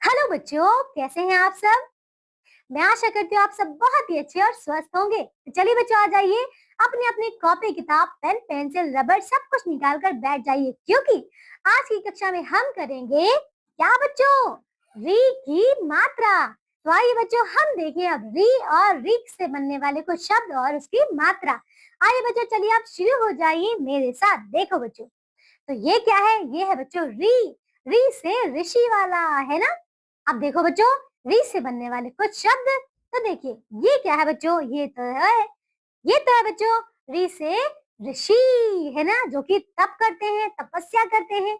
Hello बच्चों, कैसे हैं आप सब। मैं आशा करती हूँ आप सब बहुत ही अच्छे और स्वस्थ होंगे। तो चलिए बच्चों, आ जाइए, अपनी अपनी कॉपी किताब पेन पेंसिल रबर सब कुछ निकाल कर बैठ जाइए, क्योंकि आज की कक्षा में हम करेंगे क्या बच्चों, री की मात्रा। तो आइए बच्चों, हम देखें अब री और री से बनने वाले कुछ शब्द और उसकी मात्रा। आइए बच्चों, चलिए आप शुरू हो जाइए मेरे साथ। देखो बच्चों, तो ये क्या है, ये है बच्चों री। री से ऋषि वाला है ना। अब देखो बच्चों, री से बनने वाले कुछ शब्द। तो देखिए, ये क्या है बच्चों, ये तो है बच्चों री से ऋषि, है ना, जो कि तप करते हैं, तपस्या करते हैं।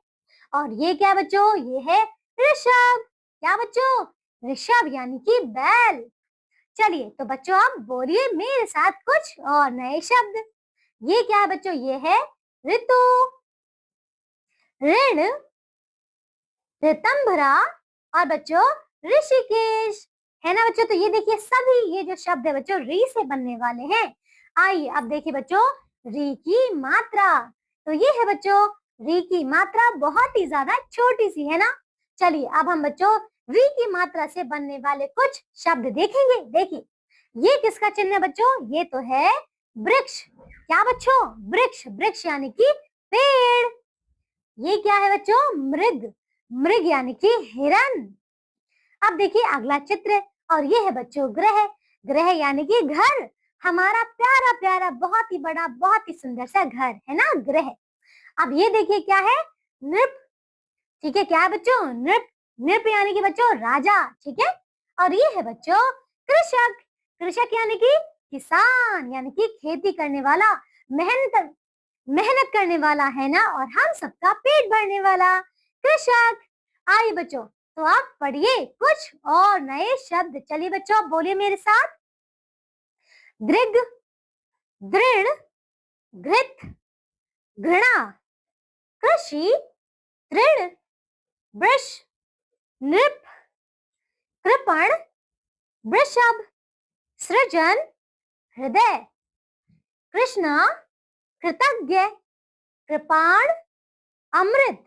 और ये क्या है बच्चों, ये है ऋषभ। क्या बच्चों, ऋषभ यानी कि बैल। चलिए तो बच्चों, आप बोलिए मेरे साथ कुछ और नए शब्द। ये क्या है बच्चों, ये है ऋतु, ऋण, ऋतंभरा और बच्चों ऋषिकेश, है ना बच्चों। तो ये देखिए, सभी ये जो शब्द है बच्चों री से बनने वाले हैं। आइए अब देखिए बच्चों, री की मात्रा। तो ये है बच्चों री की मात्रा, बहुत ही ज्यादा छोटी सी, है ना। चलिए अब हम बच्चों री की मात्रा से बनने वाले कुछ शब्द देखेंगे। देखिए, ये किसका चिन्ह है बच्चों, ये तो है वृक्ष। क्या बच्चों, वृक्ष, वृक्ष यानी कि पेड़। ये क्या है बच्चों, मृग, मृग यानी कि हिरन। अब देखिए अगला चित्र, और ये है बच्चों ग्रह, ग्रह यानी कि घर, हमारा प्यारा प्यारा बहुत ही बड़ा बहुत ही सुंदर सा घर, है ना, ग्रह। अब ये देखिए क्या है, नृप। ठीक है, क्या है बच्चों, नृप, नृप यानी कि बच्चों राजा। ठीक है, और ये है बच्चों कृषक, कृषक यानी कि किसान, यानी कि खेती करने वाला, मेहनत मेहनत करने वाला, है ना, और हम सबका पेट भरने वाला कृषक। आइए बच्चों, तो आप पढ़िए कुछ और नए शब्द। चलिए बच्चों, आप बोलिए मेरे साथ। दृग, दृढ़, घृत, घृणा, कृषि, तृण, वृष, नृप, कृपण, वृषभ, सृजन, हृदय, कृष्णा, कृतज्ञ, कृपाण, अमृत,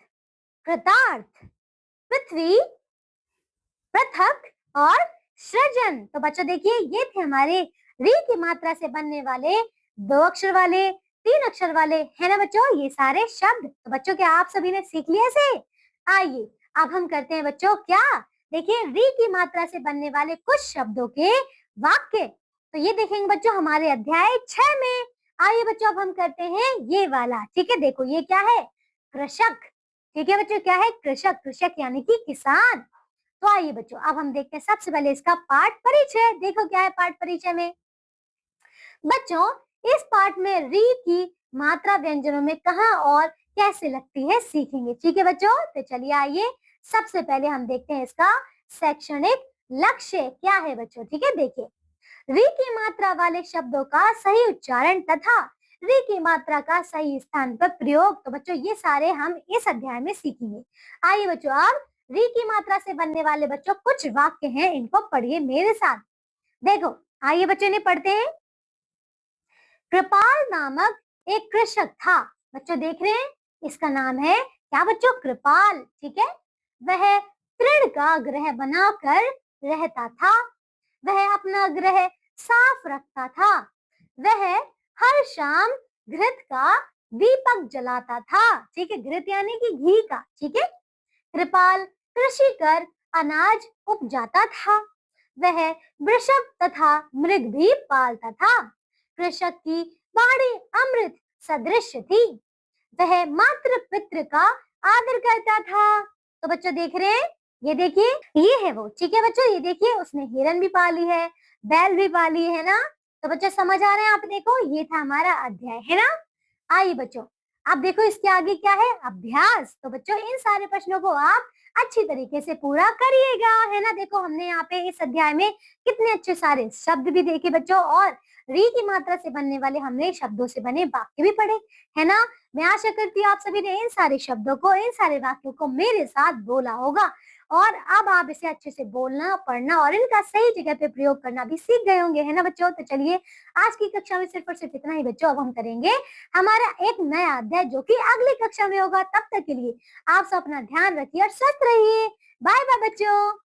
कृतार्थ, पृथ्वी, पृथक और सृजन। तो बच्चों देखिए, ये थे हमारे री की मात्रा से बनने वाले 2 अक्षर वाले, 3 अक्षर वाले, है ना बच्चों, ये सारे शब्द। तो बच्चों, क्या आप सभी ने सीख लिया से। आइए अब हम करते हैं बच्चों क्या, देखिए री की मात्रा से बनने वाले कुछ शब्दों के वाक्य। तो ये देखेंगे बच्चों हमारे अध्याय 6 में। आइए बच्चों, अब हम करते हैं ये वाला। ठीक है, देखो ये क्या है, कृषक। ठीक है बच्चों, क्या है कृषक, कृषक यानी कि किसान। तो आइए बच्चों, अब हम देखते हैं सबसे पहले इसका पाठ परिचय। देखो क्या है पाठ परिचय में बच्चों, इस पाठ में री की मात्रा व्यंजनों में कहाँ और कैसे लगती है सीखेंगे। ठीक है बच्चों, तो चलिए आइए, सबसे पहले हम देखते हैं इसका शैक्षणिक लक्ष्य क्या है बच्चों। ठीक है, देखिए री की मात्रा वाले शब्दों का सही उच्चारण तथा री की मात्रा का सही स्थान पर प्रयोग। तो बच्चों ये सारे हम इस अध्याय में सीखेंगे। आइए बच्चों, अब री की मात्रा से बनने वाले बच्चों कुछ वाक्य हैं, इनको पढ़िए मेरे साथ। देखो, आइए बच्चों ने पढ़ते हैं। कृपाल नामक एक कृषक था। बच्चों देख रहे हैं, इसका नाम है क्या बच्चों, कृपाल। ठीक है, वह तृण का गृह बनाकर रहता था। वह अपना गृह साफ रखता था। वह हर शाम घृत का दीपक जलाता था। ठीक है, घृत यानी कि घी का। ठीक है, कृपाल कृषि कर अनाज उपजाता था। वह वृषभ तथा मृग भी पालता था। कृषक की बाड़ी अमृत सदृश थी। वह मातृ पितृ का आदर करता था। तो बच्चों देख रहे हैं, ये देखिए ये है वो। ठीक है बच्चों, ये देखिए उसने हिरन भी पाली है, बैल भी पाली है ना। तो बच्चों समझ आ रहे हैं आप, देखो ये था हमारा अध्याय, है ना। आइए बच्चों, अब देखो इसके आगे क्या है, अभ्यास। तो बच्चों इन सारे प्रश्नों को आप अच्छी तरीके से पूरा करिएगा, है ना। देखो हमने यहाँ पे इस अध्याय में कितने अच्छे सारे शब्द भी देखे बच्चों, और री की मात्रा से बनने वाले हमने शब्दों से बने वाक्य भी पढ़े, है ना। मैं आशा करती हूँ आप सभी ने इन सारे शब्दों को, इन सारे वाक्यों को मेरे साथ बोला होगा, और अब आप इसे अच्छे से बोलना, पढ़ना और इनका सही जगह पे प्रयोग करना भी सीख गए होंगे, है ना बच्चों। तो चलिए आज की कक्षा में सिर्फ और सिर्फ इतना ही बच्चों। अब हम करेंगे हमारा एक नया अध्याय, जो कि अगली कक्षा में होगा। तब तक के लिए आप सब अपना ध्यान रखिए और स्वस्थ रहिए। बाय बाय बच्चों।